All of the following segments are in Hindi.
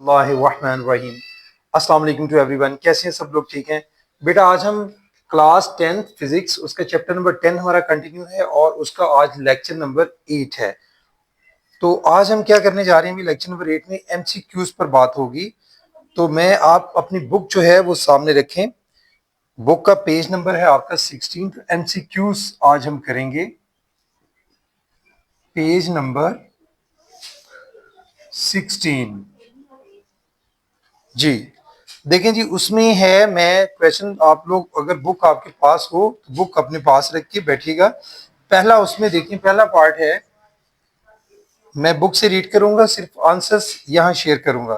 बिस्मिल्लाहिर्रहमानिर्रहीम। अस्सलाम वालेकुम टू एवरीवन। कैसे हैं सब लोग? ठीक हैं बेटा। आज हम क्लास 10th फिजिक्स उसका चैप्टर नंबर 10 हमारा कंटिन्यू है और उसका आज लेक्चर नंबर 8 है। तो आज हम क्या करने जा रहे हैं? लेक्चर नंबर 8 में एमसीक्यूज पर बात होगी। तो मैं आप अपनी बुक जो है वो सामने रखें। बुक का पेज नंबर है आपका 16। तो एमसीक्यूज आज हम करेंगे पेज नंबर 16 जी। देखें जी, उसमें है, मैं क्वेश्चन, आप लोग अगर बुक आपके पास हो तो बुक अपने पास रख के बैठिएगा। पहला उसमें देखिए, पहला पार्ट है, मैं बुक से रीड करूंगा, सिर्फ आंसर्स यहां शेयर करूंगा।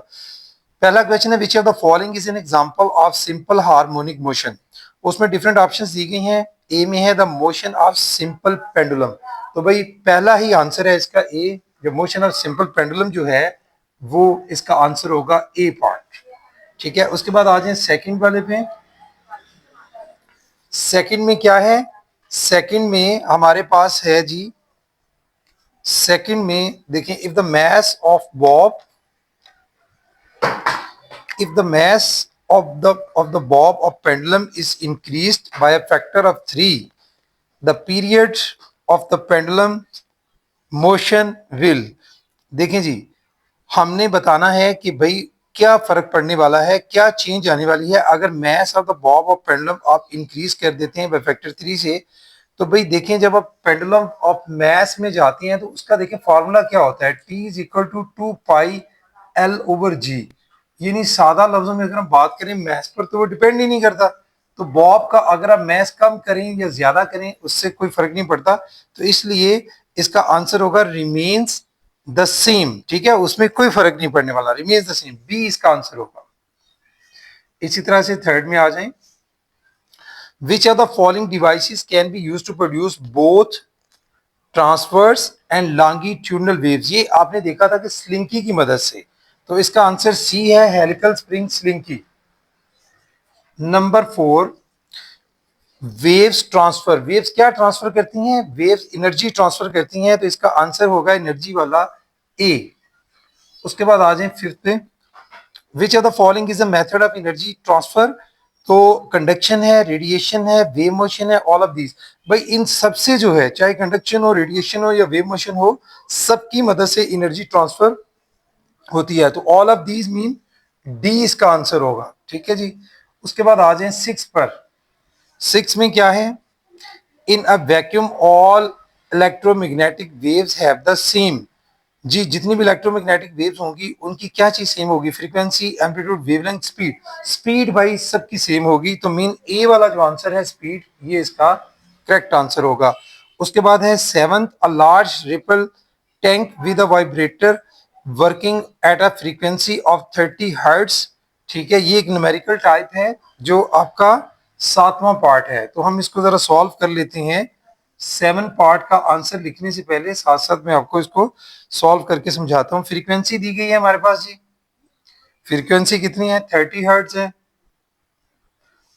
पहला क्वेश्चन है, which of the following is an example of simple harmonic motion. उसमें डिफरेंट ऑप्शंस दी गई हैं। ए में है the motion of simple pendulum. तो भाई पहला ही आंसर है इसका ए। जो मोशन ऑफ सिंपल पेंडुलम जो है वो इसका आंसर होगा ए पार्ट। ठीक है। उसके बाद आ जाए सेकंड वाले पे। सेकंड में क्या है? सेकंड में हमारे पास है जी, सेकंड में देखें, if the mass of the bob of pendulum is increased by a factor of 3, the period of the pendulum motion will। देखें जी, हमने बताना है कि भाई क्या फर्क पड़ने वाला है, क्या चेंज आने वाली है अगर mass of the Bob of pendulum आप इंक्रीज कर देते हैं बाय फैक्टर 3 से। तो भाई देखें, जब आप पेंडुलम ऑफ मैस में जाते हैं तो उसका देखें फॉर्मूला क्या होता है, T is equal to 2 pi L over g. यानी सादा लफ्जों में अगर हम बात करें मैस पर तो वो डिपेंड ही नहीं करता। तो बॉब का अगर आप मैस कम करें या ज्यादा करें उससे कोई फर्क नहीं पड़ता। तो इसलिए इसका आंसर होगा रिमेन्स द सेम। ठीक है, उसमें कोई फर्क नहीं पड़ने वाला, रिमेन्स द सेम, बी इसका आंसर होगा। इसी तरह से थर्ड में आ जाएं, which are the following devices can be used to produce both transverse and longitudinal waves. ये आपने देखा था कि स्लिंकी की मदद से। तो इसका आंसर सी है, helical spring slinky. Number 4, waves transfer. Waves क्या ट्रांसफर करती हैं? वेव्स एनर्जी ट्रांसफर करती हैं। तो इसका आंसर होगा एनर्जी वाला ए। उसके बाद आ जाए फिफ्थ पे, which of the following is the method of energy transfer. तो कंडक्शन है, रेडिएशन है, वेव मोशन है, ऑल ऑफ दीज। भाई इन सबसे जो है, चाहे कंडक्शन हो, रेडिएशन हो या वेव मोशन हो, सबकी मदद से एनर्जी ट्रांसफर होती है। तो all of these mean D इसका आंसर होगा। ठीक है जी। उसके बाद आ जाए सिक्स पर। सिक्स में क्या है? In a vacuum all electromagnetic waves have the same. जी, जितनी भी इलेक्ट्रोमैग्नेटिक वेव्स होंगी उनकी क्या चीज सेम होगी? Frequency, amplitude, wavelength, speed. Speed भाई सबकी सेम होगी। तो मीन ए वाला जो आंसर है स्पीड, ये इसका करेक्ट आंसर होगा। उसके बाद है seventh, a large ripple tank with a vibrator working at a frequency of 30 hertz. ठीक है, ये एक न्यूमेरिकल टाइप है जो आपका सातवां पार्ट है। तो हम इसको जरा सॉल्व कर लेते हैं। 7 पार्ट का आंसर लिखने से पहले साथ साथ मैं आपको इसको सॉल्व करके समझाता हूँ। फ्रीक्वेंसी दी गई है हमारे पास जी, फ्रीक्वेंसी कितनी है? 30 हर्ट्ज है।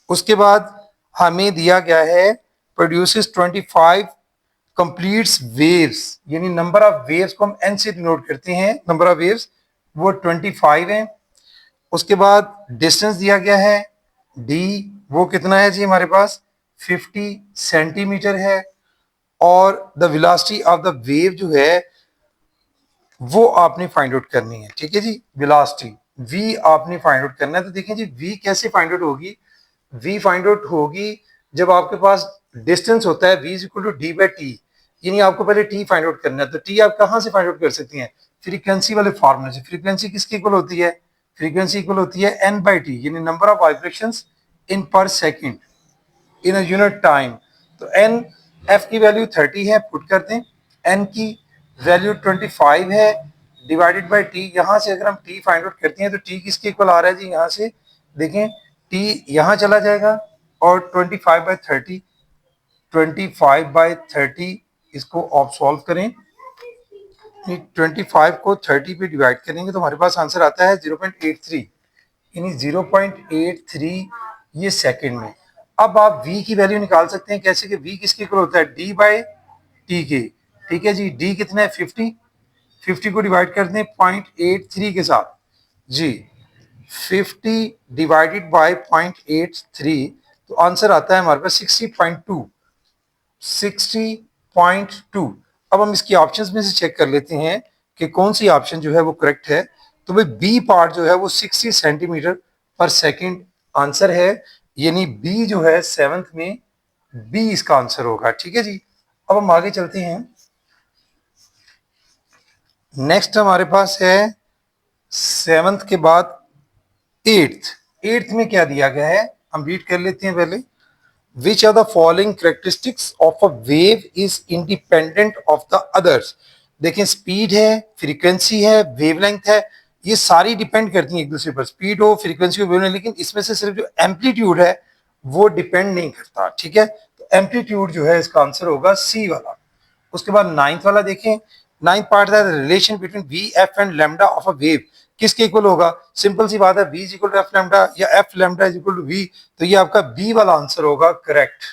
उसके बाद हमें दिया गया है प्रोड्यूसेस 25 कंप्लीट्स वेव्स, यानी नंबर ऑफ वेव्स को हम एन से डिनोट करते हैं, नंबर ऑफ वेव्स वो 25 है। उसके बाद डिस्टेंस दिया गया है डी, वो कितना है जी हमारे पास? 50 सेंटीमीटर है। और the velocity of the wave जो है वो आपने फाइंड आउट करनी है। ठीक है जी, वेलोसिटी v आपने फाइंड आउट करना है। तो देखें जी, v कैसे फाइंड आउट होगी? v फाइंड आउट होगी जब आपके पास डिस्टेंस होता है v is equal to d by t. यानी आपको पहले t फाइंड आउट करना है। तो t आप कहां से फाइंड आउट कर सकती हैं? फ्रीक्वेंसी वाले फार्मूले से। फ्रीक्वेंसी किसकी इक्वल होती है? फ्रीक्वेंसी इक्वल होती है n बाई टी, यानी नंबर ऑफ वाइब्रेशंस इन पर second in a unit time. तो एन, एफ की वैल्यू 30 है, पुट कर दें। एन की वैल्यू 25 है, डिवाइडेड बाय टी। यहां से अगर हम टी फाइंड आउट करते हैं तो टी किसके इक्वल आ रहा है जी? यहां से देखें, टी यहां चला जाएगा और 25/30, 25/30 इसको आप सॉल्व करें। 25 को 30 पे डिवाइड करेंगे तो हमारे पास आंसर आता है 0.83, यानी 0.83 ये सेकंड में। अब आप v की वैल्यू निकाल सकते हैं कैसे? कि v किसके इक्वल होता है? d बाई टी के। ठीक है जी, d कितना है? 50। 50 को डिवाइड कर दें 0.83 के साथ जी 50 डिवाइडेड बाय 0.83, तो आंसर आता है हमारे पास 60.2। 60.2। अब हम इसकी ऑप्शंस में से चेक कर लेते हैं कि कौन सी ऑप्शन जो है वो करेक्ट है। तो भाई बी पार्ट जो है वो 60 सेंटीमीटर पर सेकंड आंसर है, यानी बी जो है सेवंथ में बी इसका आंसर होगा। ठीक है जी, अब हम आगे चलते हैं। नेक्स्ट हमारे पास है सेवंथ के बाद एट्थ। एट्थ में क्या दिया गया है हम रीड कर लेते हैं पहले। Which are the following characteristics of a wave is independent of the others? देखें, स्पीड है, फ्रीक्वेंसी है, वेवलेंथ है, ये सारी डिपेंड करती हैं एक दूसरे पर, स्पीड हो, फ्रीक्वेंसी हो, वेवलेंथ, लेकिन इसमें से सिर्फ जो एम्पलीट्यूड है वो डिपेंड नहीं करता। ठीक है, तो एम्पलीट्यूड जो है इसका आंसर होगा सी वाला। उसके बाद नाइन्थ वाला देखें। नाइन्थ पार्ट है relation between v f and lambda of a wave, किसके इक्वल होगा? सिंपल सी बात है, v is equal to f lambda या f lambda is equal to v, तो ये आपका बी वाला आंसर होगा करेक्ट।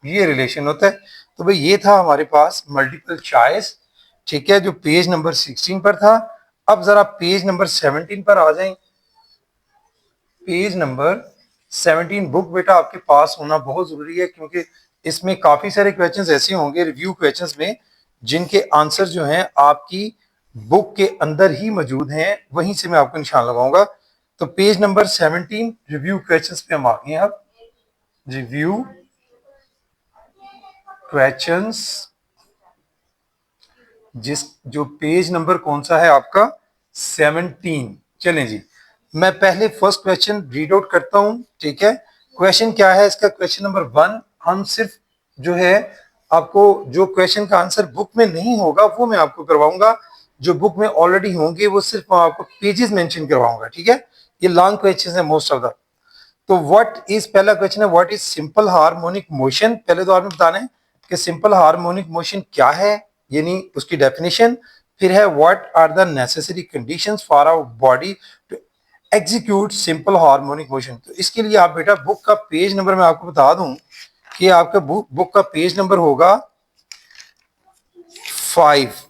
ये रिलेशन होता है। तो भाई ये था हमारे पास मल्टीपल चॉइस, ठीक है, जो पेज नंबर 16 पर था। अब जरा पेज नंबर 17 पर आ जाएं। पेज नंबर 17 बुक बेटा आपके पास होना बहुत जरूरी है, क्योंकि इसमें काफी सारे क्वेश्चंस ऐसे होंगे रिव्यू क्वेश्चंस में जिनके आंसर जो हैं आपकी बुक के अंदर ही मौजूद हैं, वहीं से मैं आपको निशान लगाऊंगा। तो पेज नंबर 17 रिव्यू क्वेश्चंस पे हम आ गए हैं। अब रिव्यू क्वेश्चंस, जिस जो पेज नंबर कौन सा है आपका 17। चलें जी, मैं पहले फर्स्ट क्वेश्चन रीड आउट करता हूं। ठीक है, क्वेश्चन क्या है इसका? Question number 1। हम सिर्फ जो है आपको जो क्वेश्चन का आंसर बुक में नहीं होगा वो मैं आपको करवाऊंगा, जो बुक में ऑलरेडी होंगे वो सिर्फ मैं आपको पेजेस मेंशन करवाऊंगा। ठीक है, ये लॉन्ग क्वेश्चन है मोस्ट ऑफ द। तो व्हाट इज, पहला क्वेश्चन है what is simple harmonic motion. पहले तो आपने बताना है कि सिंपल हार्मोनिक मोशन क्या है, यानी उसकी डेफिनेशन। फिर है what are the necessary conditions for our body to execute simple harmonic motion. तो इसके लिए आप बेटा बुक का पेज नंबर मैं आपको बता दूं कि आपका बुक का पेज नंबर होगा 5।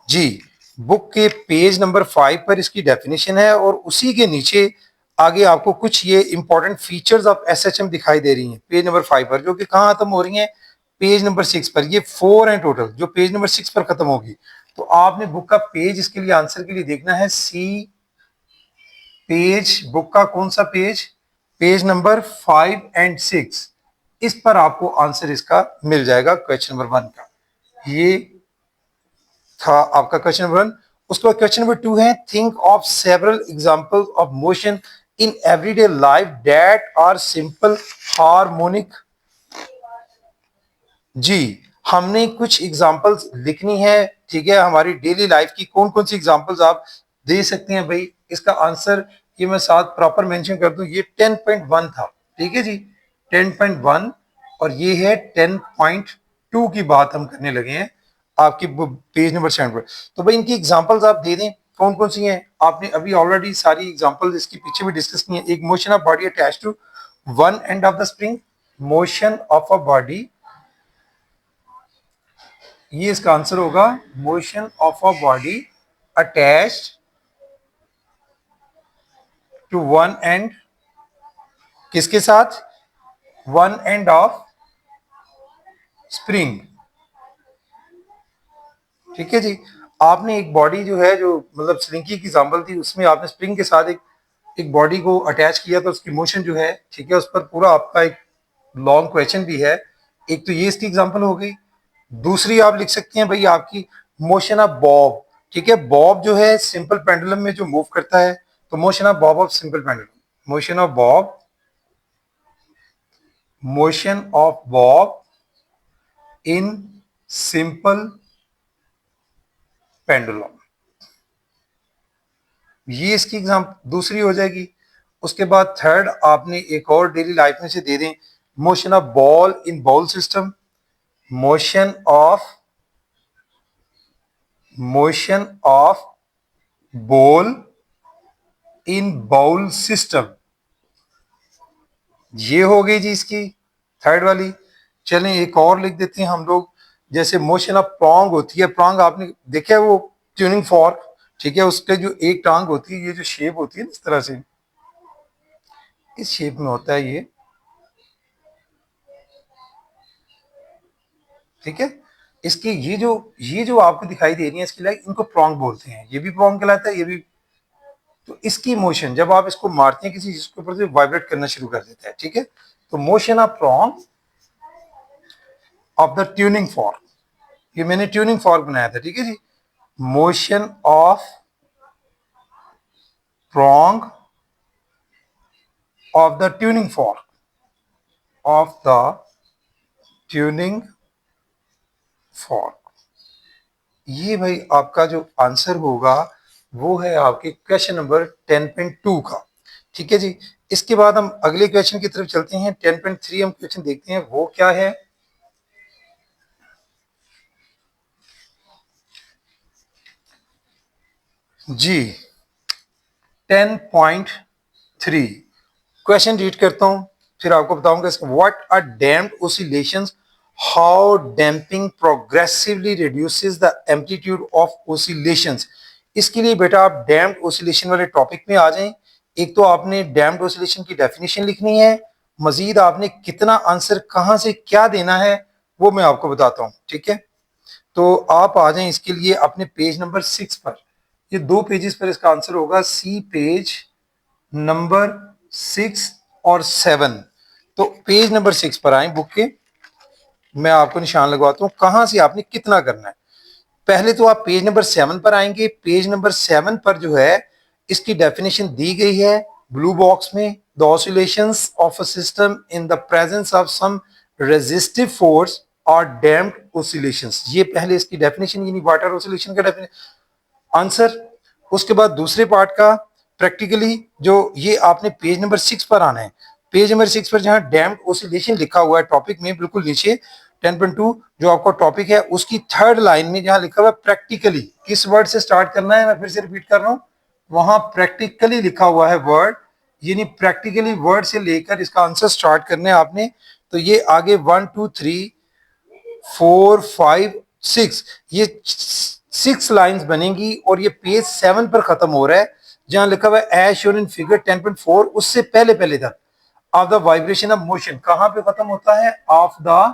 जी, बुक के पेज नंबर 5 पर इसकी डेफिनेशन है, और उसी के नीचे आगे आपको कुछ ये इंपॉर्टेंट फीचर्स ऑफ एसएचएम दिखाई दे रही हैं पेज नंबर 5 पर, जो कि कहां खत्म हो रही हैं? पेज नंबर 6 पर। ये 4 हैं टोटल, जो पेज नंबर 6 पर खत्म होगी। तो आपने बुक का पेज इसके लिए आंसर के लिए देखना है सी पेज, बुक का कौन सा पेज? Page number 5 and 6। इस पर आपको आंसर इसका मिल जाएगा क्वेश्चन नंबर 1 का। ये था आपका क्वेश्चन नंबर 1। उसके बाद क्वेश्चन नंबर 2 है think of several examples of motion in everyday life that are simple harmonic. जी, हमने कुछ एग्जांपल्स लिखनी है। ठीक है, हमारी डेली लाइफ की कौन कौन सी एग्जांपल्स आप दे सकते हैं भाई? इसका आंसर ये मैं साथ प्रॉपर मेंशन कर दूं, ये 10.1 था। ठीक है जी, 10.1, और ये है 10.2 की बात हम करने लगे हैं आपकी पेज नंबर 7 पर। तो भाई इनकी एग्जांपल्स आप दे दें कौन कौन सी हैं। आपने अभी ऑलरेडी सारी एग्जांपल्स इसके पीछे भी डिस्कस की हैं। एक motion of body attach to one end of the spring, motion of a body, ये इसका आंसर होगा motion of a body attached to one end, किसके साथ? One end of spring. ठीक है जी, आपने एक बॉडी जो है, जो मतलब स्लिंकी की एग्जांपल थी, उसमें आपने स्प्रिंग के साथ एक बॉडी को अटैच किया, तो उसकी मोशन जो है, ठीक है, उस पर पूरा आपका एक लॉन्ग क्वेश्चन भी है। एक तो ये इसकी एग्जांपल हो गई। दूसरी आप लिख सकते हैं भाई आपकी मोशन ऑफ बॉब। ठीक है, बॉब जो है सिंपल पेंडुलम में जो मूव करता है, तो motion of Bob of simple pendulum, motion of Bob, motion of Bob in simple pendulum, ये इसकी एग्जाम दूसरी हो जाएगी। उसके बाद थर्ड आपने एक और डेली लाइफ में से दे दें, motion of ball in bowl system, motion of ball in bowl system, ये हो गई जी इसकी थर्ड वाली। चलें एक और लिख देते हैं हम लोग, जैसे मोशन ऑफ प्रॉन्ग होती है, प्रॉन्ग आपने देखा है वो ट्यूनिंग फॉर्क, ठीक है, उसके जो एक टांग होती है, ये जो शेप होती है ना इस तरह से, इस शेप में होता है ये, ठीक है। इसकी ये जो आपको दिखाई दे रही है इसकी लाइक, इनको प्रोंग बोलते हैं, ये भी प्रोंग कहलाता है, ये भी। तो इसकी मोशन जब आप इसको मारते हैं किसी चीज के ऊपर, तो वाइब्रेट करना शुरू कर देता है, ठीक है। तो motion of prong of the tuning fork, ये मैंने ट्यूनिंग फॉर्क बनाया था, ठीक है जी। Motion of prong of the tuning fork, of the tuning fork, ये भाई आपका जो आंसर होगा वो है आपके क्वेश्चन नंबर 10.2 का, ठीक है जी। इसके बाद हम अगले क्वेश्चन की तरफ चलते हैं। 10.3 हम क्वेश्चन देखते हैं, वो क्या है। जी 10.3 क्वेश्चन रीड करता हूं, फिर आपको बताऊंगा what are damped oscillations, how damping progressively reduces the amplitude of oscillations. इसके लिए बेटा आप डैम्प्ड ओसिलेशन वाले टॉपिक में आ जाएं। एक तो आपने डैम्प्ड ओसिलेशन की डेफिनेशन लिखनी है, मजीद आपने कितना आंसर कहां से क्या देना है वो मैं आपको बताता हूं, ठीक है। तो आप आ जाएं इसके लिए अपने पेज नंबर 6 पर, ये 2 पेजेस पर इसका आंसर होगा, सी पेज नंबर 6 और 7। तो पेज नंबर 6 पर आए बुक के, मैं आपको निशान लगवाता हूं कहां से आपने कितना करना है। पहले तो आप पेज नंबर 7 पर आएंगे। पेज नंबर 7 पर जो है इसकी डेफिनेशन दी गई है ब्लू बॉक्स में, the oscillations of a system in the presence of some resistive force और डैम्प्ड ऑसिलेशंस। ये पहले इसकी डेफिनेशन, यानी वाटर ऑसिलेशन का आंसर। उसके बाद दूसरे पार्ट का प्रैक्टिकली, जो ये आपने पेज नंबर 6 पर आना है। पेज नंबर 6 पर जहां डैम्प्ड ऑसिलेशन लिखा हुआ है टॉपिक में बिल्कुल नीचे 10.2 जो आपका टॉपिक है, उसकी थर्ड लाइन में जहां लिखा हुआ है प्रैक्टिकली, किस वर्ड से स्टार्ट करना है, मैं फिर से रिपीट कर रहा हूं, वहां प्रैक्टिकली लिखा हुआ है वर्ड, यानी प्रैक्टिकली वर्ड से लेकर इसका आंसर स्टार्ट करना है आपने। तो ये आगे 1 2 3 4 5 6, ये 6 लाइंस बनेंगी और ये पेज 7 पर खत्म हो रहा है जहां लिखा हुआ है एज शोन इन फिगर 10.4। उससे पहले पहले तक of the vibration of motion कहां पे खत्म होता है, of the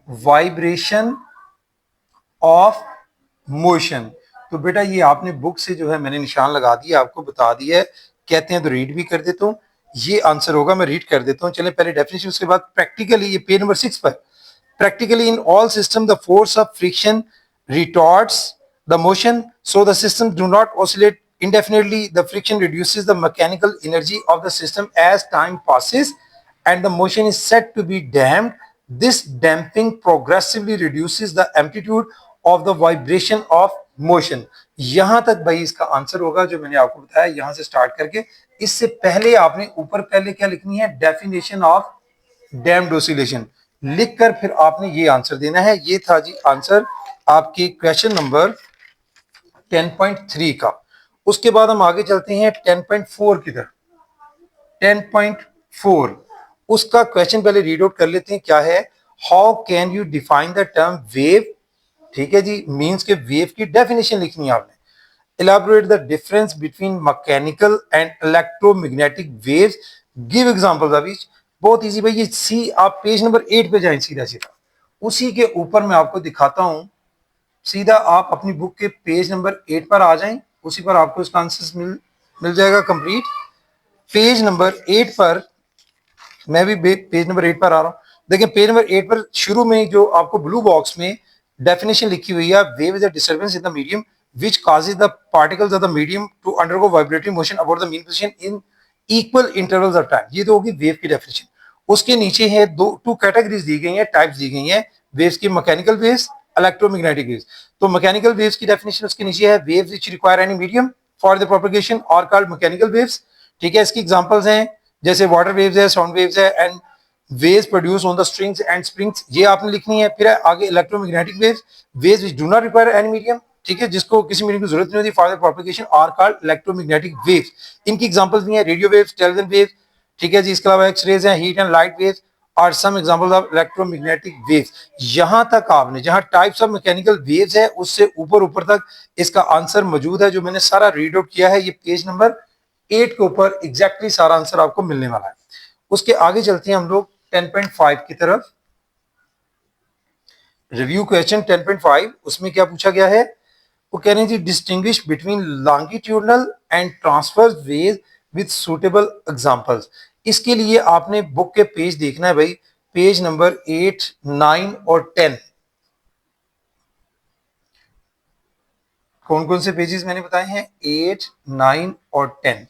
vibration of motion. तो बेटा ये आपने बुक से जो है मैंने निशान लगा दिया, आपको बता दिया है, कहते हैं तो रीड भी कर देता हूं। ये आंसर होगा, मैं रीड कर देता हूं। चले पहले डेफिनेशन, उसके बाद प्रैक्टिकली, ये पेज नंबर 6 पर, practically in all systems the force of friction retards the motion, so the systems do not oscillate indefinitely. The friction reduces the mechanical energy of the system as time passes and the motion is said to be damped. This damping progressively reduces the amplitude of the vibration of motion. यहां तक भाई इसका आंसर होगा जो मैंने आपको बताया, यहां से स्टार्ट करके। इससे पहले आपने ऊपर पहले क्या लिखनी है, डेफिनेशन ऑफ डैम्प्ड ऑसिलेशन लिखकर फिर आपने ये आंसर देना है। ये था जी आंसर आपकी क्वेश्चन नंबर 10.3 का। उसके बाद हम आगे चलते हैं 10.4 की तरफ। 10.4 उसका क्वेश्चन पहले रीड आउट कर लेते हैं, क्या है, how can you define the term wave. ठीक है जी, मींस के वेव की डेफिनेशन लिखनी है आपने। elaborate the difference between mechanical and electromagnetic waves, give examples of each। बहुत इजी भाई, ये सी आप पेज नंबर 8 पे जाएं सीधा सीधा, उसी के ऊपर मैं आपको दिखाता हूं। सीधा आप अपनी बुक के पेज नंबर 8 पर आ जाएं, उसी पर आपको इसका आंसर मिल जाएगा कंप्लीट। पेज नंबर 8 पर, मैं भी पेज नंबर 8 पर आ रहा हूं। देखिए पेज नंबर 8 पर शुरू में जो आपको ब्लू बॉक्स में डेफिनेशन लिखी हुई है, wave is a disturbance in the medium which causes the particles of the medium to undergo vibratory motion about the mean position in equal intervals of time। ये तो होगी वेव की डेफिनेशन। उसके नीचे है टू कैटेगरीज दी गई हैं, टाइप्स दी गई हैं वेव्स की, मैकेनिकल वेव्स, इलेक्ट्रोमैग्नेटिक वेव्स। तो मैकेनिकल वेव्स की डेफिनेशन उसके नीचे है, waves which require any medium for the propagation are called mechanical waves. ठीक है, इसकी एग्जांपल्स हैं जैसे वाटर वेव्स है, साउंड वेव्स है, and waves produce on the strings and springs, ये आपने लिखनी है। फिर आगे electromagnetic waves, waves which do not require any medium, ठीक है, जिसको किसी मीडियम की जरूरत नहीं होती for the propagation, are called electromagnetic waves. इनकी एग्जांपल्स भी हैं रेडियो वेव्स, टेलीविजन वेव्स, ठीक है जी। इसके अलावा एक्स रेज हैं, heat and light waves, are some examples of electromagnetic waves. यहां तक आपने जहां टाइप्स ऑफ मैकेनिकल वेव्स है उससे ऊपर ऊपर तक इसका आंसर मौजूद है, जो मैंने सारा रीड आउट किया है। ये पेज नंबर 8 के ऊपर एग्जैक्टली सारा आंसर आपको मिलने वाला है। उसके आगे चलते हैं हम लोग 10.5 की तरफ। रिव्यू क्वेश्चन 10.5, उसमें क्या पूछा गया है, वो कह रहे हैं जी distinguish between longitudinal and transverse wave with suitable examples. इसके लिए आपने बुक के पेज देखना है भाई, पेज नंबर 8, 9 और 10। कौन कौन से पेजेस मैंने बताए हैं, 8, 9 और 10।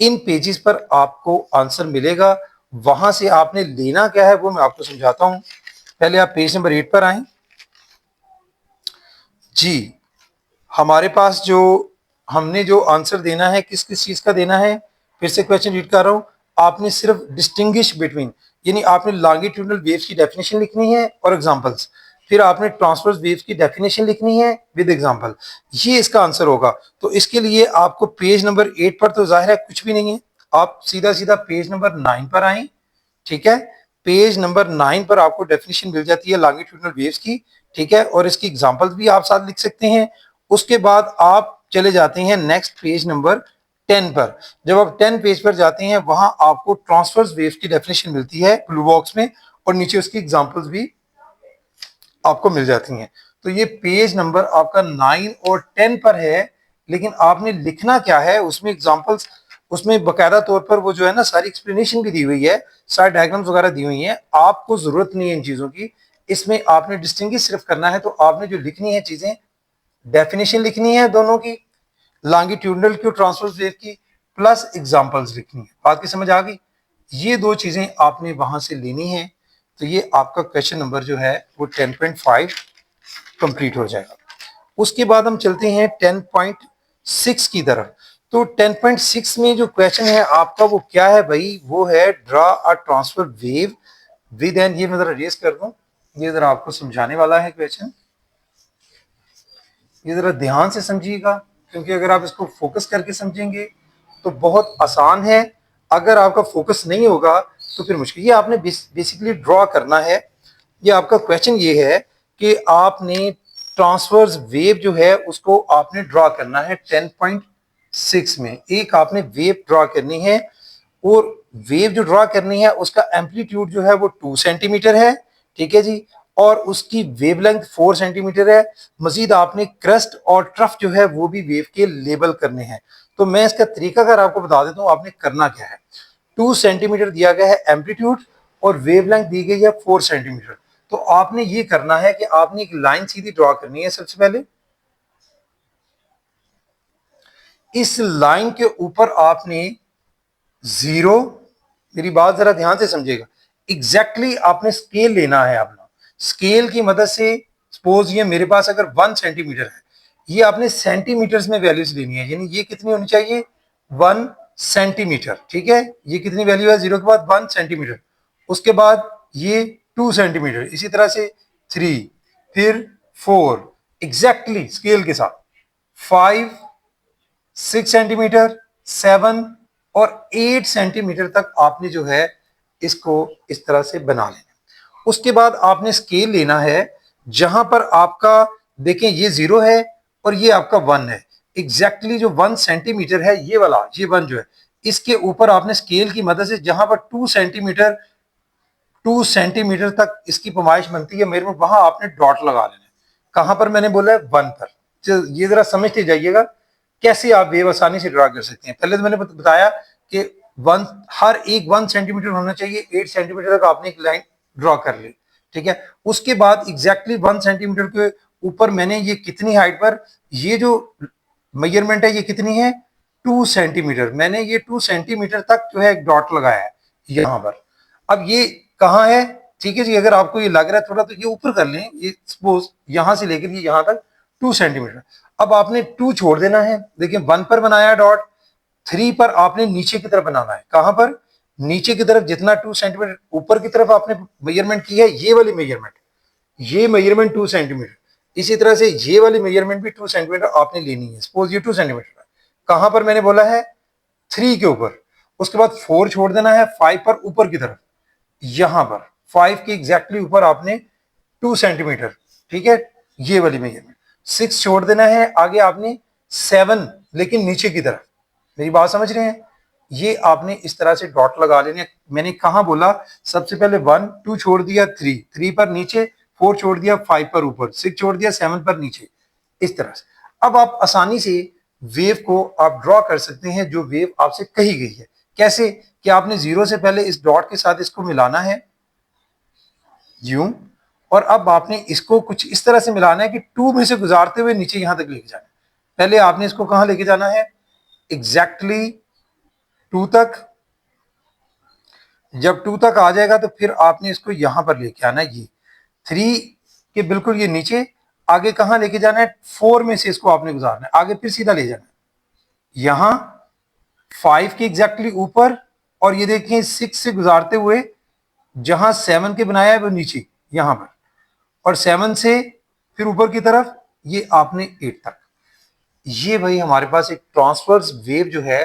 इन पेजेस पर आपको आंसर मिलेगा। वहां से आपने लेना क्या है वो मैं आपको समझाता हूं। पहले आप पेज नंबर 8 पर आए जी। हमारे पास जो हमने जो आंसर देना है किस किस चीज का देना है, फिर से क्वेश्चन रीड कर रहा हूं। आपने सिर्फ डिस्टिंग्विश बिटवीन, यानी आपने लॉन्गिट्यूडनल वेव्स की डेफिनेशन लिखनी है और एग्जांपल्स, फिर आपने ट्रांसवर्स वेव्स की डेफिनेशन लिखनी है विद एग्जांपल। ये इसका आंसर होगा। तो इसके लिए आपको पेज नंबर 8 पर तो जाहिर है कुछ भी नहीं है, आप सीधा सीधा पेज नंबर 9 पर आए। ठीक है, पेज नंबर 9 पर आपको डेफिनेशन मिल जाती है लॉन्गिट्यूडनल वेव्स की। ठीक है, और इसकी एग्जांपल्स भी आप साथ लिख सकते हैं। उसके बाद आप चले जाते हैं नेक्स्ट पेज नंबर 10 पर। जब आप 10 पेज पर जाते हैं वहां आपको ट्रांसवर्स वेव्स की डेफिनेशन मिलती है ब्लू बॉक्स में, और नीचे उसकी एग्जांपल्स भी आपको मिल जाती हैं। तो ये पेज नंबर आपका 9 और 10 पर है, लेकिन आपने लिखना क्या है उसमें एग्जांपल्स, उसमें बकायदा तौर पर वो जो है ना सारी एक्सप्लेनेशन भी दी हुई है, सारे डायग्राम्स वगैरह दी हुई हैं। आपको जरूरत नहीं है इन चीजों की, इसमें आपने डिस्टिंग्विश सिर्फ करना है। तो आपने जो लिखनी है चीजें, डेफिनेशन लिखनी है दोनों की, लॉन्गिट्यूडनल की, ट्रांसवर्स वेव की, प्लस एग्जांपल्स लिखनी है। बात की समझ आ गई? ये दो चीजें आपने वहां से लेनी है। तो ये आपका क्वेश्चन नंबर जो है वो 10.5 कंप्लीट हो जाएगा। उसके बाद हम चलते हैं 10.6 की तरफ। तो 10.6 में जो क्वेश्चन है आपका वो क्या है भाई, वो है draw a transfer wave with an, ये मैं जरा रेज कर दूं, ये जरा आपको समझाने वाला है क्वेश्चन। ये जरा ध्यान से समझिएगा, क्योंकि अगर आप इसको फोकस करके समझेंगे तो बहुत आसान है। अगर आपका फोकस नहीं होगा तो फिर मुश्किल। ये आपने बेसिकली ड्रॉ करना है। ये आपका क्वेश्चन ये है कि आपने ट्रांसवर्स वेव जो है उसको आपने ड्रॉ करना है 10.6 में। एक आपने वेव ड्रॉ करनी है, और वेव जो ड्रॉ करनी है उसका एम्पलीट्यूड जो है वो 2 सेंटीमीटर है। ठीक है जी, और उसकी वेवलेंथ 4 सेंटीमीटर है। मजीद आपने क्रस्ट और ट्रफ जो है वो भी वेव के लेबल करने हैं। तो मैं इसका तरीका अगर आपको बता देता हूँ आपने करना क्या है। 2 सेंटीमीटर दिया गया है एम्पलीट्यूड, और वेवलेंथ दी गई है 4 सेंटीमीटर। तो आपने ये करना है कि आपने एक लाइन सीधी ड्रॉ करनी है। सबसे पहले इस लाइन के ऊपर आपने जीरो, मेरी बात जरा ध्यान से समझिएगा, एग्जैक्टली आपने स्केल लेना है अपना। स्केल की मदद से सपोज ये मेरे पास अगर 1 सेंटीमीटर है, ये आपने सेंटीमीटर्स में वैल्यूज लेनी है, यानी ये कितनी होनी चाहिए, 1 सेंटीमीटर। ठीक है, ये कितनी वैल्यू है जीरो के बाद, 1 सेंटीमीटर। उसके बाद ये 2 सेंटीमीटर, इसी तरह से 3, फिर 4, एग्जैक्टली स्केल के साथ 5, 6 सेंटीमीटर, 7 और 8 सेंटीमीटर तक आपने जो है इसको इस तरह से बना लेना। उसके बाद आपने स्केल लेना है जहां पर आपका देखें ये 0 है और ये आपका 1 है। एग्जैक्टली जो 1 सेंटीमीटर है ये वाला, ये 1 जो है, इसके ऊपर आपने स्केल की मदद से जहां पर 2 सेंटीमीटर तक इसकी पैमाइश बनती है मेरे में, वहां आपने डॉट लगा लेना है। कहां पर मैंने बोला है, 1 पर। ये जरा समझते जाइएगा कैसे आप वेव आसानी से ड्रा कर सकते हैं। पहले तो मैंने बताया कि 1, हर एक 1 सेंटीमीटर होना चाहिए, 8 सेंटीमीटर तक आपने एक लाइन ड्रॉ कर ली। ठीक है, उसके बाद एग्जैक्टली 1 सेंटीमीटर के ऊपर मैंने ये कितनी हाइट पर, ये जो मेजरमेंट है ये कितनी है, 2 सेंटीमीटर। मैंने ये 2 सेंटीमीटर तक जो है एक डॉट लगाया है यहां पर। अब ये कहाँ है, ठीक है जी, अगर आपको ये लग रहा है थोड़ा तो ये ऊपर कर लें, ये सपोज यहां से लेकर ये यहां तक 2 सेंटीमीटर। अब आपने 2 छोड़ देना है। देखिए 1 पर बनाया डॉट, 3 पर आपने नीचे की तरफ बनाना है। कहां पर, नीचे की तरफ जितना 2 सेंटीमीटर ऊपर की तरफ आपने मेजरमेंट की है, ये वाली मेजरमेंट, ये मेजरमेंट 2 सेंटीमीटर। इसी तरह से ये वाली मेजरमेंट भी 2 सेंटीमीटर आपने लेनी है। सपोज ये 2 सेंटीमीटर है, कहां पर मैंने बोला है, 3 के ऊपर। उसके बाद 4 छोड़ देना है 5 पर ऊपर की तरफ। यहां पर 5 के एग्जैक्टली ऊपर आपने 2 सेंटीमीटर, ठीक है, ये वाली मेजरमेंट 6 छोड़ देना है, आगे आपने 7 लेकिन नीचे की तरफ, मेरी बात समझ रहे हैं, ये आपने इस तरह से डॉट लगा लेने। मैंने कहा बोला सबसे पहले 1 2 छोड़ दिया, 3 पर नीचे, 4 छोड़ दिया, 5 पर ऊपर, 6 छोड़ दिया, 7 पर नीचे, इस तरह से। अब आप आसानी से वेव को आप ड्रॉ कर सकते हैं जो वेव आपसे कही गई है। कैसे कि आपने जीरो से पहले इस डॉट के साथ इसको मिलाना है यूं, और अब आपने इसको कुछ इस तरह से मिलाना है कि 2 में से गुजारते हुए नीचे यहां तक लेके जाना है। पहले आपने इसको कहां लेके जाना है, एग्जैक्टली 2 तक। जब 2 तक आ जाएगा तो फिर आपने इसको यहां पर लेके आना है, ये 3 के बिल्कुल ये नीचे, आगे कहां लेके जाना है, 4 में से इसको आपने गुजारना है, आगे फिर सीधा ले जाना है यहां 5 के एग्जैक्टली ऊपर, और ये देखिए 6 से गुजारते हुए जहां 7 के बनाया है वो नीचे यहां पर, और 7 से फिर ऊपर की तरफ ये आपने 8 तक। ये भाई हमारे पास एक ट्रांसवर्स वेव जो है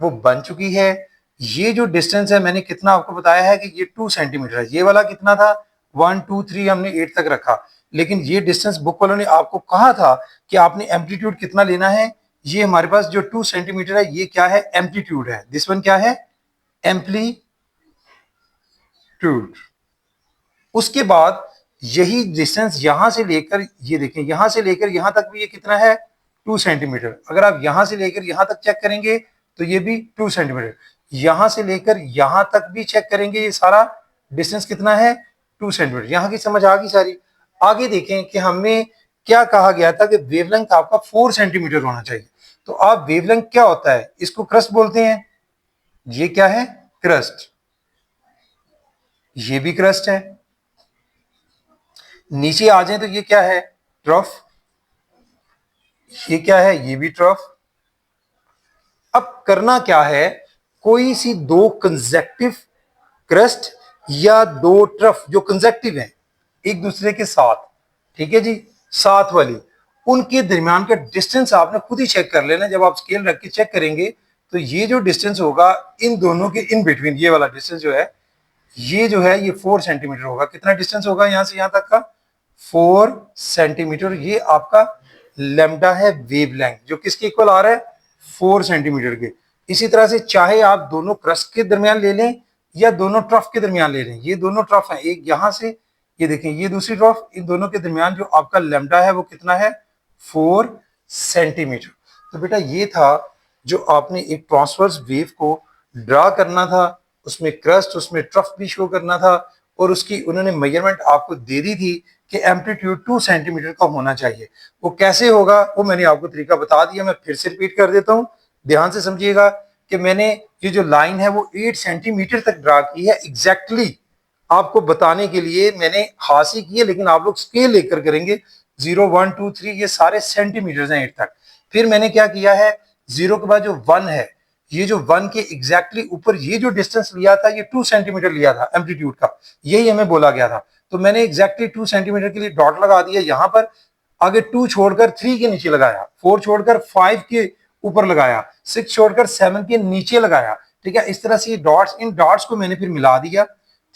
वो बन चुकी है। ये जो डिस्टेंस है मैंने कितना आपको बताया है कि ये 2 सेंटीमीटर है, ये वाला कितना था 1 2 3 हमने 8 तक रखा, लेकिन ये डिस्टेंस बुक वालों ने आपको कहा था कि आपने एम्पलीट्यूड कितना लेना है। ये हमारे पास जो 2 सेंटीमीटर है ये क्या है, एम्पलीट्यूड है, दिस वन क्या है, एम्पलीट्यूड। उसके बाद यही डिस्टेंस यहां से लेकर, ये देखें यहां से लेकर यहां तक भी ये कितना है 2 सेंटीमीटर। अगर आप यहां से लेकर यहां तक चेक करेंगे तो ये भी 2 सेंटीमीटर, यहां से लेकर यहां तक भी चेक करेंगे, ये सारा डिस्टेंस कितना है 2 सेंटीमीटर। यहां की समझ आ गई सारी। आगे देखें कि हमें क्या कहा गया था कि वेवलेंथ आपका 4 सेंटीमीटर होना चाहिए। तो आप वेवलेंथ क्या होता है, इसको क्रस्ट बोलते हैं, ये क्या है क्रस्ट, ये भी क्रस्ट है। नीचे आ जाए तो ये क्या है ट्रफ, ये क्या है, ये भी ट्रफ। अब करना क्या है, कोई सी दो कंजेक्टिव क्रस्ट या दो ट्रफ जो कंजेक्टिव हैं एक दूसरे के साथ, ठीक है जी, साथ वाली, उनके दरमियान का डिस्टेंस आपने खुद ही चेक कर लेना। जब आप स्केल रख के चेक करेंगे तो ये जो डिस्टेंस होगा इन दोनों के इन बिटवीन, ये वाला डिस्टेंस जो है, ये जो है ये 4 सेंटीमीटर होगा। कितना डिस्टेंस होगा यहां से यहां तक का, 4 सेंटीमीटर। ये आपका लेमडा है वेवलेंथ, जो किसके इक्वल आ रहा है 4 सेंटीमीटर के। इसी तरह से चाहे आप दोनों क्रस्ट के दरमियान ले लें या दोनों ट्रफ के दरमियान ले लें, ये दोनों ट्रफ हैं, एक यहां से, ये देखें ये दूसरी ट्रफ, इन दोनों के दरमियान जो आपका लेमडा है वो कितना है 4 सेंटीमीटर। तो बेटा ये था जो आपने एक ट्रांसवर्स वेव को ड्रा करना था, उसमें क्रस्ट उसमें ट्रफ भी शो करना था, और उसकी उन्होंने मेजरमेंट आपको दे दी थी कि एम्पलीट्यूड 2 सेंटीमीटर का होना चाहिए। वो कैसे होगा वो मैंने आपको तरीका बता दिया, मैं फिर से रिपीट कर देता हूं, ध्यान से समझिएगा कि मैंने ये जो लाइन है वो 8 सेंटीमीटर तक ड्रा की है एग्जैक्टली आपको बताने के लिए। मैंने हाथ से की है लेकिन आप लोग स्केल लेकर करेंगे, 0 1 2 3 ये सारे सेंटीमीटर हैं 8 तक। फिर मैंने क्या किया है, 0 के बाद जो 1 है, ये जो 1 के एग्जैक्टली ऊपर ये जो डिस्टेंस लिया था ये 2 सेंटीमीटर लिया था एम्पलीट्यूड का, यही हमें बोला गया था। तो मैंने एग्जैक्टली 2 सेंटीमीटर के लिए डॉट लगा दिया यहां पर, आगे 2 छोड़कर 3 के नीचे लगाया, 4 छोड़कर 5 के ऊपर लगाया, 6 छोड़कर 7 के नीचे लगाया, ठीक है। इस तरह से ये डॉट्स, इन डॉट्स को मैंने फिर मिला दिया,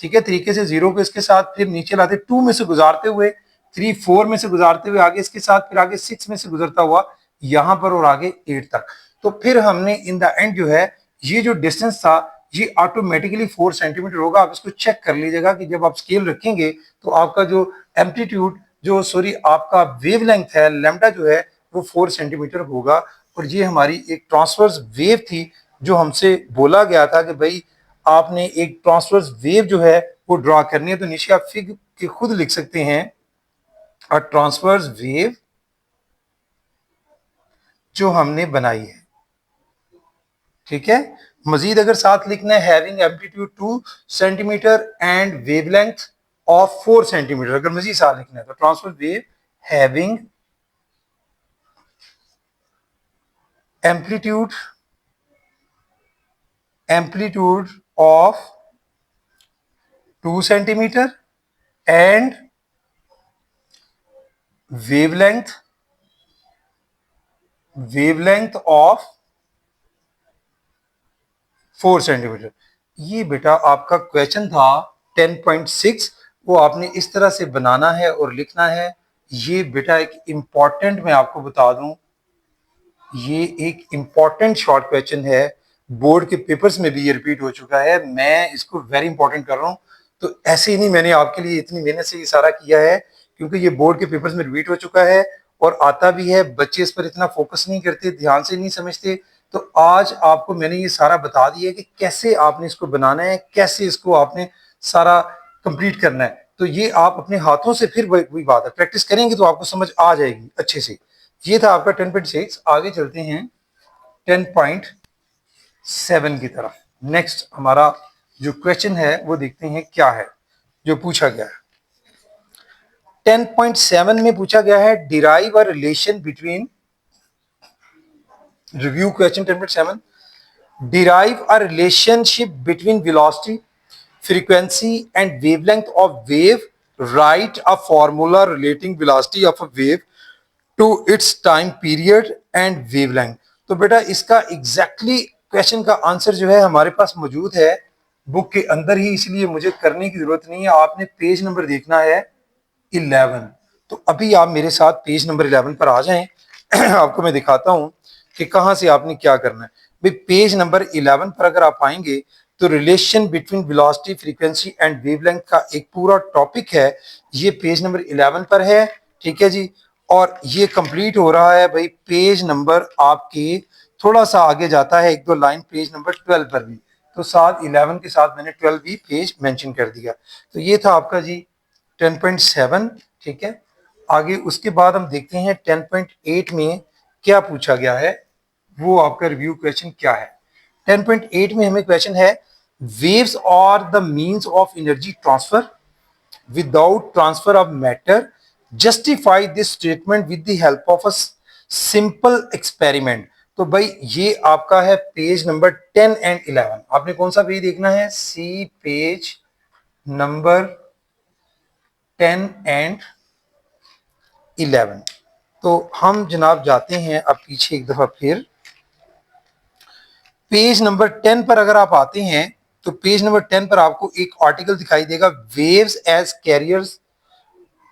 ठीक है, तरीके से 0 को इसके साथ फिर नीचे लाते, 2 में से गुजारते हुए 3 4 में से गुजारते हुए आगे इसके साथ, फिर आगे 6 में से गुजरता हुआ यहां पर, और आगे 8 तक। तो फिर हमने इन द एंड जो है ये जो डिस्टेंस था ये ऑटोमेटिकली 4 सेंटीमीटर होगा। आप इसको चेक कर लीजिएगा कि जब आप स्केल रखेंगे तो आपका जो एम्पलीट्यूड, जो सॉरी आपका वेवलेंथ है लैम्डा जो है वो 4 सेंटीमीटर होगा। और ये हमारी एक ट्रांसवर्स वेव थी जो हमसे बोला गया था कि भाई आपने एक ट्रांसवर्स वेव जो है वो ड्रॉ करनी है। तो नीचे आप फिग के खुद लिख सकते हैं, और ट्रांसवर्स वेव जो हमने बनाई है, ठीक है। मजीद अगर साथ लिखना है, having amplitude 2 centimetre and wavelength of 4 centimetre, अगर मजीद साथ लिखना है तो transverse wave having amplitude of 2 centimetre and wavelength of 4 centimetre. ये बेटा आपका क्वेश्चन था 10.6 वो आपने इस तरह से बनाना है और लिखना है। ये बेटा एक इंपॉर्टेंट, मैं आपको बता दूं, ये एक इंपॉर्टेंट शॉर्ट क्वेश्चन है, बोर्ड के पेपर्स में भी ये रिपीट हो चुका है, मैं इसको वेरी इंपॉर्टेंट कर रहा हूं। तो ऐसे ही नहीं, मैंने आपके लिए इतनी मेहनत से ये सारा किया है क्योंकि ये बोर्ड के पेपर्स में रिपीट हो चुका है और आता भी है। बच्चे इस पर इतना फोकस नहीं करते, ध्यान से नहीं समझते। तो आज आपको मैंने ये सारा बता दिया कि कैसे आपने इसको बनाना है, कैसे इसको आपने सारा कंप्लीट करना है। तो ये आप अपने हाथों से, फिर वही बात है, प्रैक्टिस करेंगे तो आपको समझ आ जाएगी अच्छे से। ये था आपका 10.6। आगे चलते हैं 10.7 की तरफ। नेक्स्ट हमारा जो क्वेश्चन है वो देखते हैं क्या है जो पूछा गया है। 10.7 में पूछा गया है derive a relation between, review question 10.7, derive a relationship between velocity, frequency and wavelength of wave. Write a formula relating velocity of a wave to its time period and wavelength. तो बेटा इसका एग्जैक्टली क्वेश्चन का आंसर जो है हमारे पास मौजूद है बुक के अंदर ही, इसलिए मुझे करने की जरूरत नहीं है। आपने पेज नंबर देखना है 11। तो अभी आप मेरे साथ पेज नंबर 11 पर आ जाएं। आपको मैं दिखाता हूं कि कहां से आपने क्या करना है। भाई पेज नंबर 11 पर अगर आप आएंगे तो relation between velocity, frequency and wavelength का एक पूरा टॉपिक है, ये पेज नंबर 11 पर है। ठीक है जी, और ये कंप्लीट हो रहा है भाई पेज नंबर आपके थोड़ा सा आगे जाता है, एक दो लाइन पेज नंबर 12 पर भी। तो साथ 11 के साथ मैंने 12 भी पेज मेंशन कर दिया। तो ये था आपका जी 10.7। ठीक है, आगे उसके बाद हम देखते हैं 10.8 में क्या पूछा गया है, वो आपका रिव्यू क्वेश्चन क्या है। 10.8 में हमें क्वेश्चन है waves are the means of energy transfer without transfer of matter, justify this statement with the help of a simple experiment. तो भाई ये आपका है पेज नंबर 10 एंड 11। आपने कौन सा पेज देखना है? सी पेज नंबर 10 एंड 11। तो हम जनाब जाते हैं अब पीछे एक दफा फिर पेज नंबर 10 पर अगर आप आते हैं तो पेज नंबर 10 पर आपको एक आर्टिकल दिखाई देगा, waves as carriers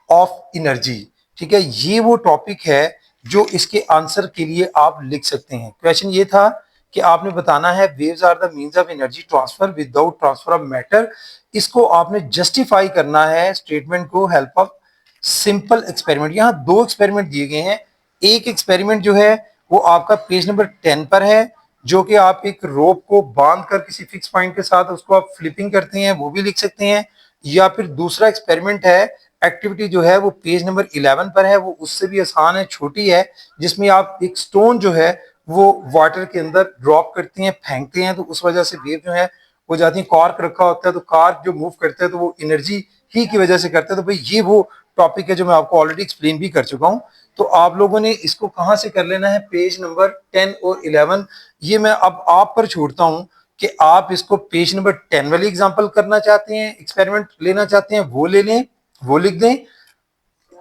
of energy. ठीक है, ये वो टॉपिक है जो इसके आंसर के लिए आप लिख सकते हैं। क्वेश्चन ये था कि आपने बताना है waves are the means of energy transfer without transfer of matter. इसको आपने जस्टिफाई करना है स्टेटमेंट को हेल्प ऑफ सिंपल एक्सपेरिमेंट। यहाँ दो एक्सपेरिमेंट दिए गए हैं। एक एक्सपेरिमेंट जो है वो आपका पेज नंबर 10 पर है, जो कि आप एक रोप को बांध कर किसी फिक्स पॉइंट के साथ उसको आप फ्लिपिंग करते हैं, वो भी लिख सकते हैं। या फिर दूसरा एक्सपेरिमेंट है, एक्टिविटी जो है वो पेज नंबर 11 पर है, वो उससे भी आसान है, छोटी है, जिसमें आप एक स्टोन जो है वो वाटर के अंदर ड्रॉप करते हैं, फेंकते हैं, तो उस वजह से वेव जो है वो जाती है। कार्क रखा होता है तो कार्क जो मूव करते हैं तो वो एनर्जी ही की वजह से करते हैं। तो भाई ये वो टॉपिक है जो मैं आपको ऑलरेडी एक्सप्लेन भी कर चुका हूं। तो आप लोगों ने इसको कहां से कर लेना है? पेज नंबर 10 और 11। ये मैं अब आप पर छोड़ता हूं कि आप इसको पेज नंबर 10 वाली एग्जांपल करना चाहते हैं, एक्सपेरिमेंट लेना चाहते हैं, वो ले लें, वो लिख दें।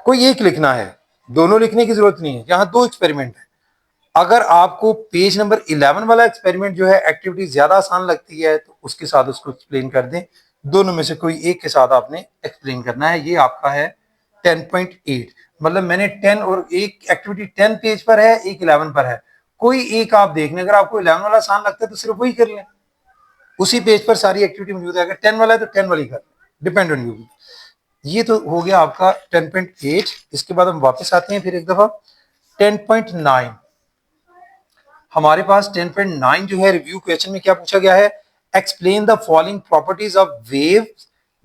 कोई एक लिखना है, दोनों लिखने की जरूरत नहीं है, यहां दो एक्सपेरिमेंट है। अगर आपको पेज नंबर 11 वाला एक्सपेरिमेंट जो है एक्टिविटी ज्यादा आसान लगती है तो उसके साथ उसको एक्सप्लेन कर दें। दोनों में से कोई एक के साथ आपने एक्सप्लेन करना है। ये आपका है 10.8। मतलब मैंने 10 और एक एक्टिविटी 10 पेज पर है, एक 11 पर है, कोई एक आप देख लें। अगर आपको 11 वाला आसान लगता है तो सिर्फ वही कर लें, उसी पेज पर सारी एक्टिविटी मौजूद है। अगर 10 वाला है तो 10 वाली कर लें, डिपेंड ऑन यू। ये तो हो गया आपका 10.8। इसके बाद हम वापस आते हैं फिर एक दफा 10.9। हमारे पास 10.9 जो है रिव्यू क्वेश्चन में क्या पूछा गया है? Explain the following properties of wave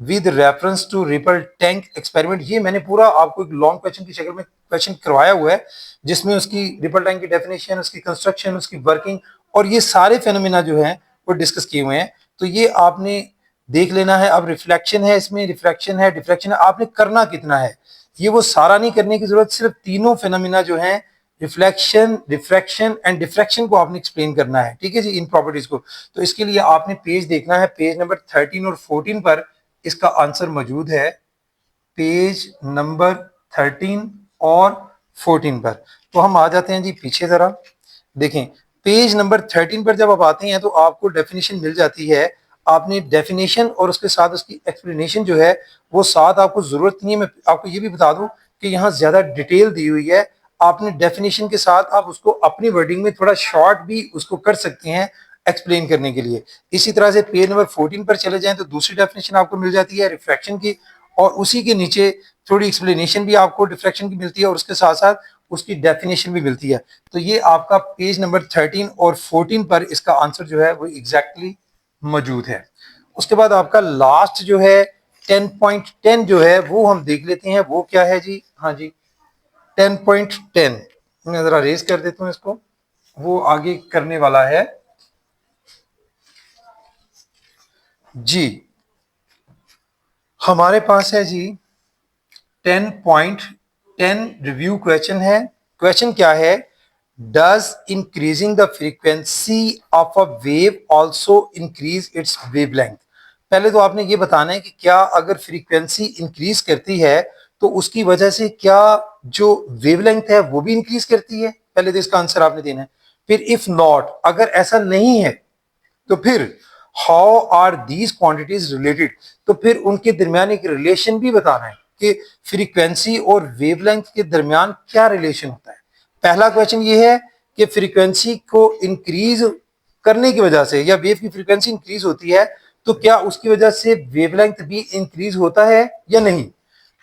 with reference to ripple tank experiment. ये मैंने पूरा आपको एक लॉन्ग क्वेश्चन की शक्ल में क्वेश्चन करवाया हुआ है, जिसमें उसकी रिपल टैंक की डेफिनेशन, उसकी कंस्ट्रक्शन, उसकी वर्किंग और ये सारे फेनोमेना जो है वो डिस्कस किए हुए हैं। तो ये आपने देख लेना है। अब रिफ्लेक्शन है, इसमें रिफ्रैक्शन है, डिफ्रैक्शन है, आपने करना कितना है ये वो सारा नहीं करने की जरूरत, सिर्फ तीनों फेनोमेना जो है रिफ्लेक्शन, रिफ्रैक्शन एंड डिफ्रैक्शन को आपने एक्सप्लेन करना है। ठीक है जी, इन प्रॉपर्टीज को। तो इसके लिए आपने पेज देखना है, पेज नंबर 13 और 14 पर इसका आंसर मौजूद है। पेज नंबर 13 और 14 पर। तो हम आ जाते हैं जी पीछे जरा, देखें पेज नंबर 13 पर जब आप आते हैं तो आपको डेफिनेशन मिल जाती है आपने डेफिनेशन और उसके साथ उसकी एक्सप्लेनेशन जो है वो साथ आपको जरूरत नहीं है। मैं आपको ये भी बता दूं कि यहाँ ज्यादा डिटेल दी हुई है, आपने डेफिनेशन के साथ आप उसको अपनी वर्डिंग में थोड़ा शॉर्ट भी उसको कर सकते हैं एक्सप्लेन करने के लिए। इसी तरह से पेज नंबर 14 पर चले जाएं तो दूसरी डेफिनेशन आपको मिल जाती है रिफ्रैक्शन की, और उसी के नीचे थोड़ी एक्सप्लेनेशन भी आपको डिफ्रैक्शन की मिलती है और उसके साथ साथ उसकी डेफिनेशन भी मिलती है। तो ये आपका पेज नंबर 13 और 14 पर इसका आंसर जो है वो एग्जैक्टली मौजूद है। उसके बाद आपका लास्ट जो है 10.10 जो है वो हम देख लेते हैं, वो क्या है जी। हाँ जी, 10.10 मैं जरा रेज कर देता हूं इसको, वो आगे करने वाला है जी। हमारे पास है जी 10.10 रिव्यू क्वेश्चन है। क्वेश्चन क्या है, does increasing the frequency of a wave also increase its wavelength. पहले तो आपने ये बताना है कि क्या अगर फ्रीक्वेंसी इंक्रीज करती है तो उसकी वजह से क्या जो वेवलेंथ है वो भी इंक्रीज करती है, पहले तो इसका आंसर आपने देना है। फिर इफ नॉट, अगर ऐसा नहीं है तो फिर how are these quantities related, तो फिर उनके दरमियान एक रिलेशन भी बताना है कि फ्रीक्वेंसी और वेवलेंथ के दरमियान क्या रिलेशन होता है। पहला क्वेश्चन ये है कि फ्रीक्वेंसी को इंक्रीज करने की वजह से या वेव की फ्रीक्वेंसी इंक्रीज होती है तो क्या उसकी वजह से वेवलेंथ भी इंक्रीज होता है या नहीं।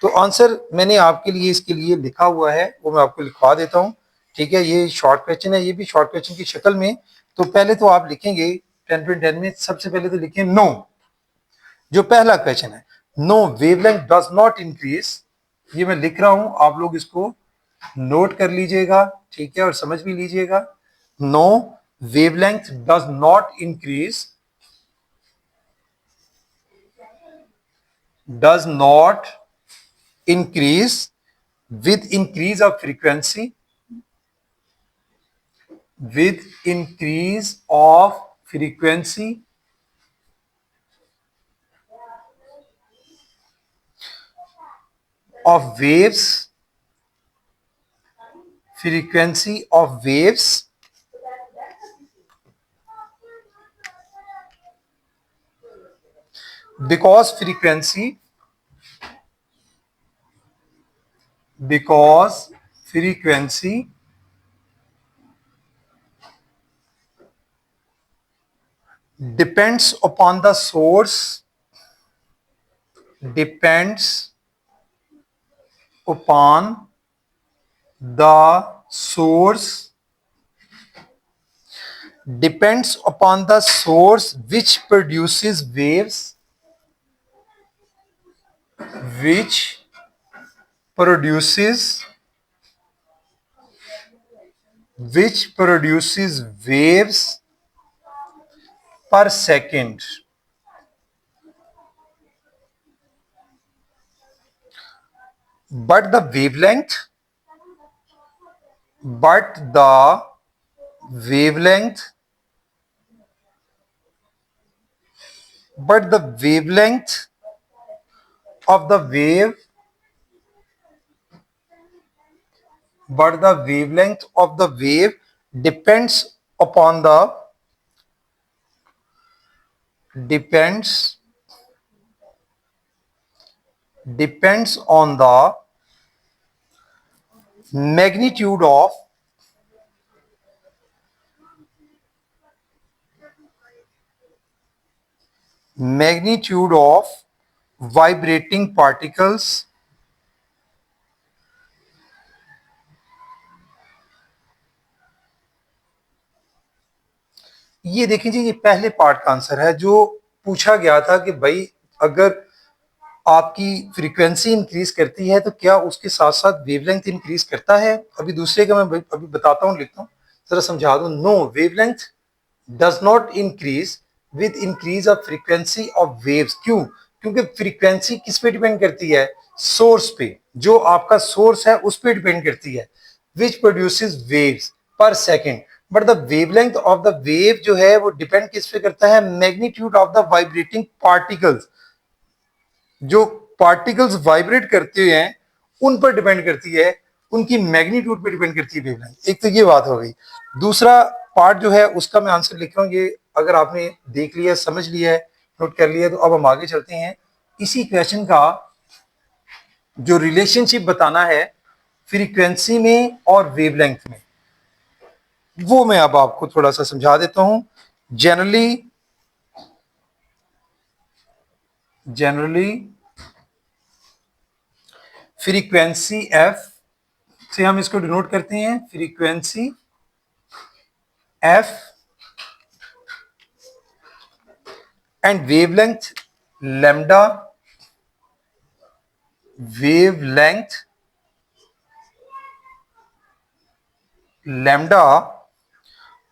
तो आंसर मैंने आपके लिए इसके लिए लिखा हुआ है, वो मैं आपको लिखवा देता हूं। ठीक है, ये शॉर्ट क्वेश्चन है, ये भी शॉर्ट क्वेश्चन की शक्ल में। तो पहले तो आप लिखेंगे 10.10 में सबसे पहले तो लिखें नो। जो पहला क्वेश्चन है, no wavelength does not increase, ये मैं लिख रहा हूं, आप लोग इसको नोट कर लीजिएगा, ठीक है, और समझ भी लीजिएगा। No wavelength does not increase, does not increase with increase of frequency, with increase of frequency of waves, frequency of waves, because frequency, because frequency depends upon the source, depends upon the source, depends upon the source which produces waves, which produces, which produces waves per second. But the wavelength, but the wavelength, but the wavelength of the wave, but the wavelength of the wave depends upon the, depends, depends on the magnitude of, magnitude of vibrating particles, ये देखिए जी, ये पहले पार्ट का आंसर है जो पूछा गया था कि भाई अगर आपकी फ्रीक्वेंसी इंक्रीज करती है तो क्या उसके साथ साथ वेवलेंथ इंक्रीज करता है। अभी दूसरे का मैं अभी बताता हूँ, लिखता हूँ, जरा समझा दूं। No wavelength does not increase with increase of frequency of waves. क्यों? क्योंकि फ्रीक्वेंसी किस पे डिपेंड करती है, सोर्स पे, जो आपका सोर्स है उस पे डिपेंड करती है, विच प्रोड्यूसेस वेव्स पर second. But the wavelength of the wave जो है वो डिपेंड किस पे करता है, magnitude of the vibrating particles, जो पार्टिकल्स वाइब्रेट करते हैं उन पर डिपेंड करती है, उनकी मैग्नीट्यूड पर डिपेंड करती है वेवलेंथ। एक तो ये बात हो गई। दूसरा पार्ट जो है उसका मैं आंसर लिख रहा हूं, ये अगर आपने देख लिया समझ लिया है नोट कर लिया। तो अब हम आगे चलते हैं, इसी क्वेश्चन का जो रिलेशनशिप बताना है फ्रीक्वेंसी में और वेवलेंथ में, वो मैं अब आपको थोड़ा सा समझा देता हूं। जनरली फ्रीक्वेंसी एफ से हम इसको डिनोट करते हैं, frequency F and wavelength lambda, wavelength lambda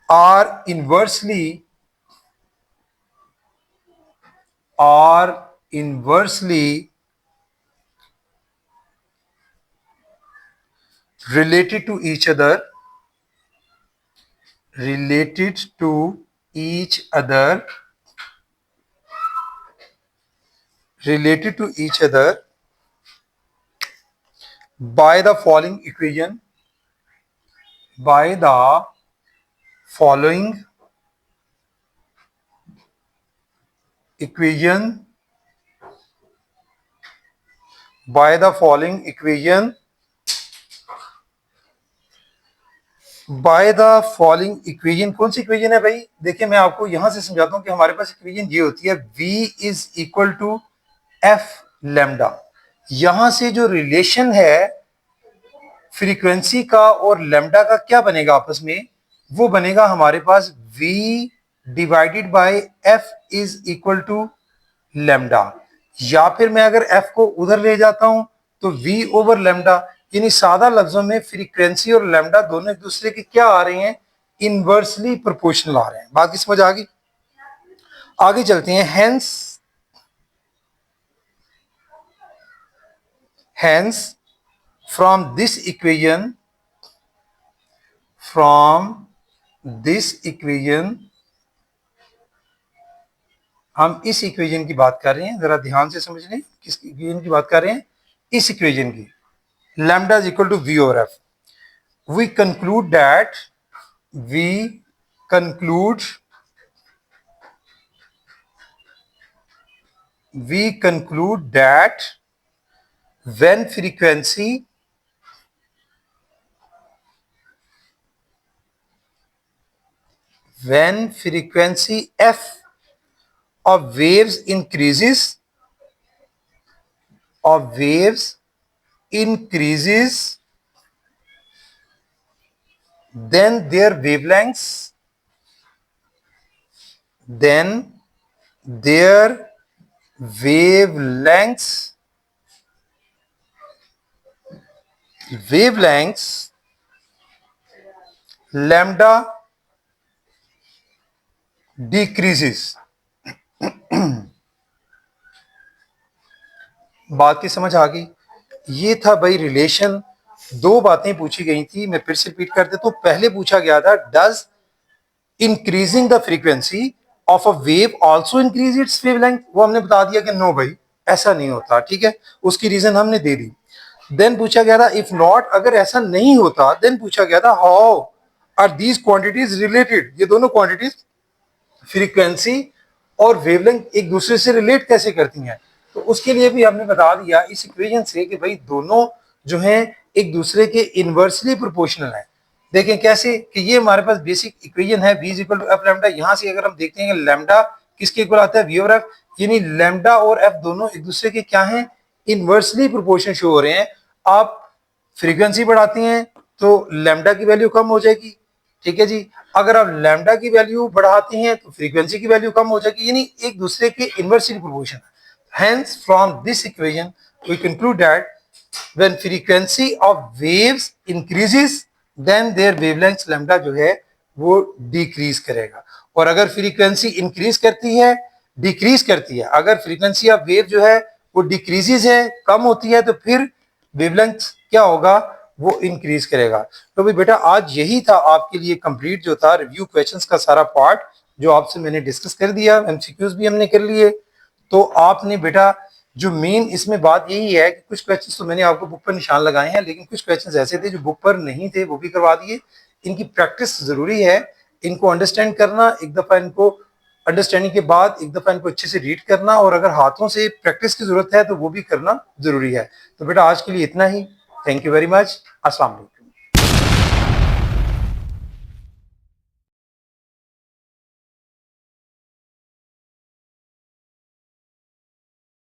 are inversely related to each other, by the following equation, by the following equation, by the following equation, by the following equation। कौन सी इक्वेशन है भाई? देखिए मैं आपको यहां से समझाता हूं कि हमारे पास इक्वेशन ये होती है, V is equal to f lambda. यहां से जो रिलेशन है फ्रीक्वेंसी का और लैम्डा का क्या बनेगा आपस में, वो बनेगा हमारे पास V divided by f is equal to lambda. या फिर मैं अगर एफ को उधर ले जाता हूं तो V ओवर लैम्डा, यानी सादा लफ्जों में फ्रीक्वेंसी और लैम्डा दोनों एक दूसरे के क्या आ रहे हैं, इनवर्सली प्रोपोर्शनल आ रहे हैं। बात की समझ आ गई? आगे चलते हैं। Hence from this equation हम इस इक्वेशन की बात कर रहे हैं, जरा ध्यान से समझ लें किस इक्वेशन की बात कर रहे हैं, इस इक्वेशन की, lambda is equal to v और f. We conclude that when frequency f of waves increases, then their wavelengths lambda decreases। बात की समझ आ गई? ये था भाई रिलेशन। दो बातें पूछी गई थी, मैं फिर से रिपीट कर देता हूं। पहले पूछा गया था, does increasing the frequency of a wave also increase its wavelength? वो हमने बता दिया कि नो भाई, ऐसा नहीं होता। ठीक है, उसकी रीजन हमने दे दी। देन पूछा गया था, इफ नॉट, अगर ऐसा नहीं होता, देन पूछा गया था, how are these quantities related? ये दोनों क्वांटिटीज फ्रीक्वेंसी और वेवलेंथ एक दूसरे से रिलेट कैसे करती हैं? तो उसके लिए भी हमने बता दिया इस इक्वेशन से कि भाई दोनों जो हैं एक दूसरे के इनवर्सली प्रोपोर्शनल हैं। देखें कैसे, कि ये हमारे पास बेसिक इक्वेशन है, v is equal to f lambda. यहां से अगर हम देखते हैं कि लैम्डा किसके इक्वल आता है, v और एफ, यानी लैम्डा और एफ दोनों एक दूसरे के क्या हैं, इनवर्सली प्रोपोर्शनल शो हो रहे हैं। आप फ्रीक्वेंसी बढ़ाती हैं तो लैम्डा की वैल्यू कम हो जाएगी। ठीक है जी, अगर आप लैम्डा की वैल्यू बढ़ाते हैं तो फ्रीक्वेंसी की वैल्यू कम हो जाएगी, यानी एक दूसरे के inversely proportional. Hence, from this equation, we conclude that when frequency of waves increases, then their wavelength lambda जो है वो decrease करेगा। और अगर फ्रीक्वेंसी इंक्रीज करती है, डिक्रीज करती है, अगर फ्रीक्वेंसी ऑफ वेव जो है वो डिक्रीजेज है, कम होती है, तो फिर वेवलेंथ क्या होगा, वो इंक्रीज करेगा। तो भाई बेटा आज यही था आपके लिए कंप्लीट जो था रिव्यू क्वेश्चंस का सारा पार्ट, जो आपसे मैंने डिस्कस कर दिया। एमसीक्यूज भी हमने कर लिए। तो आपने बेटा जो मेन इसमें बात यही है कि कुछ क्वेश्चंस तो मैंने आपको बुक पर निशान लगाए हैं, लेकिन कुछ क्वेश्चंस ऐसे थे जो बुक पर नहीं थे, वो भी करवा दिए। इनकी प्रैक्टिस जरूरी है, इनको अंडरस्टैंड करना, एक दफा इनको अंडरस्टैंडिंग के बाद एक दफा इनको अच्छे से रीड करना, और अगर हाथों से प्रैक्टिस की जरूरत है तो वो भी करना जरूरी है। तो बेटा आज के लिए इतना ही। Thank you very much. अस्सलाम वालेकुम।